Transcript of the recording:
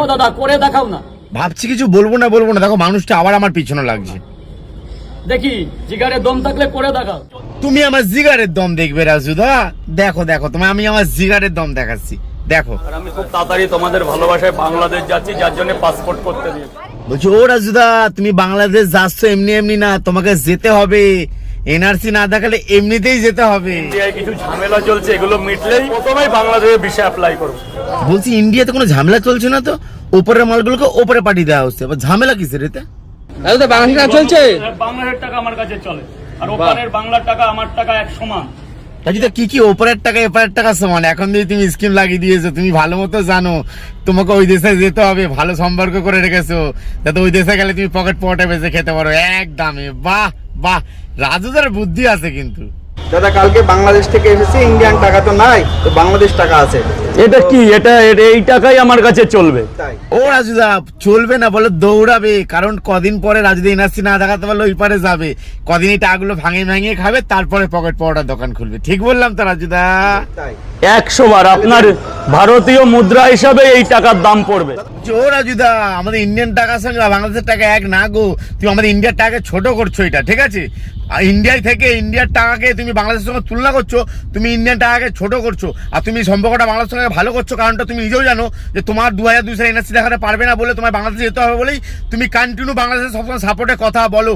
ও দাদা করে দেখাও না। ভাবছি কিছু বলবো না, দেখো মানুষটা আবার আমার পিছনে লাগছে। দেখি জিগারে দম থাকলে করে দেখাও। তুমি আমার জিগারের দম দেখবে রাজুদা? দেখো তোমায় আমি আমার জিগারের দম দেখাচ্ছি, দেখো। আর আমি খুব তাড়াতাড়ি তোমাদের ভালোবাসায় বাংলাদেশ যাচ্ছি, যার জন্য পাসপোর্ট করতে দিয়েছি। বলছি ও রাজুদা, তুমি বাংলাদেশ যাচ্ছ এমনি না, তোমাকে যেতে হবে। এনআরসি না দেখালে এমনিতেই যেতে হবে। ইন্ডিয়ায় কিছু ঝামেলা চলছে, এগুলো মিটলেই প্রথমেই বাংলাদেশে ভিসা অ্যাপ্লাই করবো। বলছি ইন্ডিয়াতে কোনো ঝামেলা চলছে না তো? ওপরের মালগুলোকে ওপরে পাঠিয়ে দেওয়া হচ্ছে, আবার ঝামেলা কিসের এতে? বাংলাদেশ চলছে, বাংলাদেশের টাকা আমার কাছে চলে, আর ওপারের বাংলার টাকা আমার টাকা এক সমান। রাজুদা কি ওপরের টাকা এপারের টাকা সমান? এখন দিয়ে তুমি স্কিম লাগিয়ে দিয়েছো, তুমি ভালো মতো জানো তোমাকে ওই দেশে যেতে হবে, ভালো সম্পর্ক করে রেখেছো যাতে ওই দেশে গেলে তুমি পকেট পটে বেঁচে খেতে পারো একদমই। বাহ, রাজুদার বুদ্ধি আছে কিন্তু। দাদা কালকে বাংলাদেশ থেকে এসেছি, ইন্ডিয়ান টাকা তো নাই, তো বাংলাদেশ টাকা আছে। এটা কি? এই টাকাই আমার কাছে চলবে? তাই ও রাজুদা চলবে না, বলে দৌড়াবে, কারণ কদিন পরে রাজুদা এনআরসি না দেখাতে পারলে ওই পারে যাবে, কদিন এই টাকাগুলো ভাঙিয়ে খাবে, তারপরে পকেট পাওয়াটার দোকান খুলবে। ঠিক বললাম তো রাজুদা? তাই 100 বার আপনার ভারতীয় মুদ্রা হিসাবে এই টাকার দাম পড়বে। ও রাজুদা, আমাদের ইন্ডিয়ান টাকার সঙ্গে বাংলাদেশের টাকা এক না গো, তুমি আমাদের ইন্ডিয়ার টাকাকে ছোট করছো, এটা ঠিক আছে? ইন্ডিয়ায় থেকে ইন্ডিয়ার টাকাকে তুমি বাংলাদেশের সঙ্গে তুলনা করছো, তুমি ইন্ডিয়ান টাকাকে ছোট করছো, আর তুমি সম্পর্কটা বাংলাদেশের সঙ্গে ভালো করছো, কারণটা তুমি নিজেও জানো যে তোমার 2002 সালে এনআরসি দেখাতে পারবে না বলে তোমার বাংলাদেশে যেতে হবে বলেই তুমি কন্টিনিউ বাংলাদেশের সবসময় সাপোর্টে কথা বলো।